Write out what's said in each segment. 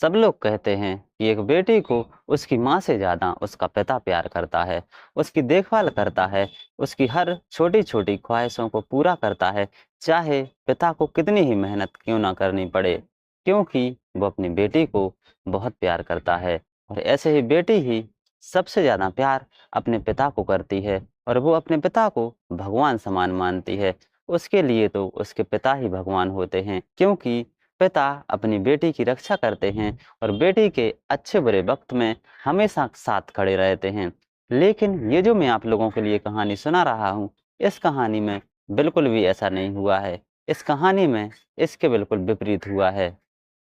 सब लोग कहते हैं कि एक बेटी को उसकी माँ से ज़्यादा उसका पिता प्यार करता है, उसकी देखभाल करता है, उसकी हर छोटी-छोटी ख्वाहिशों को पूरा करता है, चाहे पिता को कितनी ही मेहनत क्यों ना करनी पड़े, क्योंकि वो अपनी बेटी को बहुत प्यार करता है। और ऐसे ही बेटी ही सबसे ज़्यादा प्यार अपने पिता को करती है और वो अपने पिता को भगवान समान मानती है। उसके लिए तो उसके पिता ही भगवान होते हैं, क्योंकि पिता अपनी बेटी की रक्षा करते हैं और बेटी के अच्छे बुरे वक्त में हमेशा साथ खड़े रहते हैं। लेकिन ये जो मैं आप लोगों के लिए कहानी सुना रहा हूँ, इस कहानी में बिल्कुल भी ऐसा नहीं हुआ है। इस कहानी में इसके बिल्कुल विपरीत हुआ है।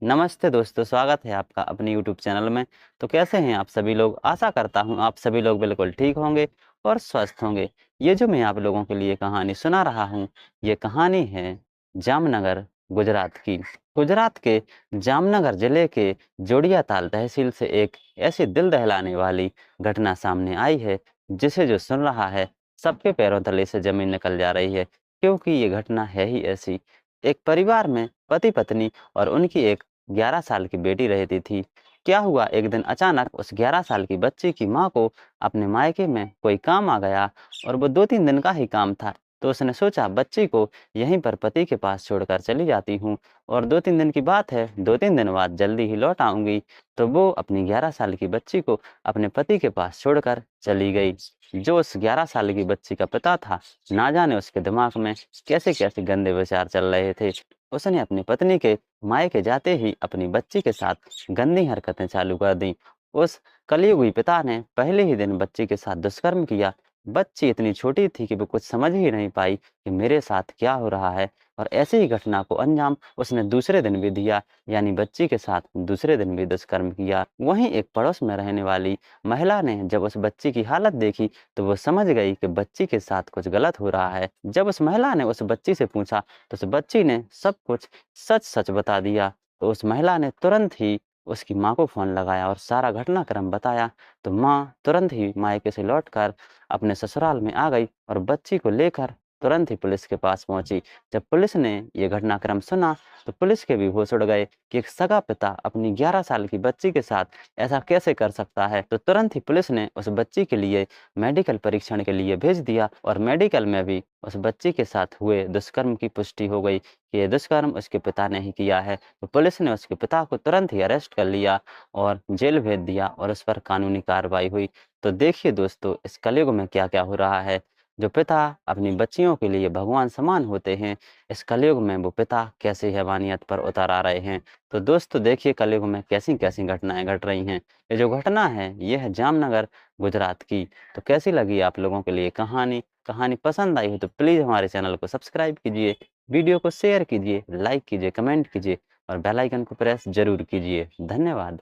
नमस्ते दोस्तों, स्वागत है आपका अपने यूट्यूब चैनल में। तो कैसे हैं आप सभी लोग? आशा करता हूँ आप सभी लोग बिल्कुल ठीक होंगे और स्वस्थ होंगे। ये जो मैं आप लोगों के लिए कहानी सुना रहा हूँ, ये कहानी है जामनगर, गुजरात की। गुजरात के जामनगर जिले के जोड़िया ताल तहसील से एक ऐसी दिल दहलाने वाली घटना सामने आई है, जिसे जो सुन रहा है, सबके पैरों तले से ज़मीन निकल जा रही है, क्योंकि ये घटना है ही ऐसी। एक परिवार में पति-पत्नी और उनकी एक 11 साल की बेटी रहती थी। क्या हुआ, एक दिन अचानक उस 11 साल की बच्ची की माँ को अपने मायके में कोई काम आ गया और वो 2-3 दिन का ही काम था। तो उसने सोचा बच्ची को यहीं पर पति के पास छोड़कर चली जाती हूँ और 2-3 दिन की बात है, 2-3 दिन बाद जल्दी ही लौट आऊँगी। तो वो अपनी 11 साल की बच्ची को अपने पति के पास छोड़कर चली गई। जो उस 11 साल की बच्ची का पिता था, ना जाने उसके दिमाग में कैसे-कैसे गंदे विचार चल रहे थे। उसने अपनी पत्नी के मायके जाते ही अपनी बच्ची के साथ गंदी हरकतें चालू कर दी। उस कलयुगी पिता ने पहले ही दिन बच्ची के साथ दुष्कर्म किया। बच्ची इतनी छोटी थी कि वो कुछ समझ ही नहीं पाई कि मेरे साथ क्या हो रहा है, और ऐसी ही घटना को अंजाम उसने दूसरे दिन भी दिया, यानी बच्ची के साथ दूसरे दिन भी दुष्कर्म किया। वहीं एक पड़ोस में रहने वाली महिला ने जब उस बच्ची की हालत देखी, तो वो समझ गई कि बच्ची के साथ कुछ गलत हो रहा है। जब उस महिला ने उस बच्ची से पूछा, तो उस बच्ची ने सब कुछ सच-सच बता दिया। तो उस महिला ने तुरंत ही उसकी माँ को फ़ोन लगाया और सारा घटनाक्रम बताया। तो माँ तुरंत ही मायके से लौटकर अपने ससुराल में आ गई और बच्ची को लेकर तुरंत ही पुलिस के पास पहुँची। जब पुलिस ने ये घटनाक्रम सुना, तो पुलिस के भी होश उड़ गए कि एक सगा पिता अपनी 11 साल की बच्ची के साथ ऐसा कैसे कर सकता है। तो तुरंत ही पुलिस ने उस बच्ची के लिए मेडिकल परीक्षण के लिए भेज दिया और मेडिकल में भी उस बच्ची के साथ हुए दुष्कर्म की पुष्टि हो गई कि ये दुष्कर्म उसके पिता ने ही किया है। तो पुलिस ने उसके पिता को तुरंत ही अरेस्ट कर लिया और जेल भेज दिया और उस पर कानूनी कार्रवाई हुई। तो देखिए दोस्तों, इस कलयुग में क्या-क्या हो रहा है। जो पिता अपनी बच्चियों के लिए भगवान समान होते हैं, इस कलयुग में वो पिता कैसे हैवानियत पर उतर आ रहे हैं। तो दोस्तों देखिए, कलयुग में कैसी-कैसी घटनाएँ घट रही हैं। ये जो घटना है, ये है जामनगर, गुजरात की। तो कैसी लगी आप लोगों के लिए कहानी? कहानी पसंद आई हो तो प्लीज़ हमारे चैनल को सब्सक्राइब कीजिए, वीडियो को शेयर कीजिए, लाइक कीजिए, कमेंट कीजिए और बेल आइकन को प्रेस ज़रूर कीजिए। धन्यवाद।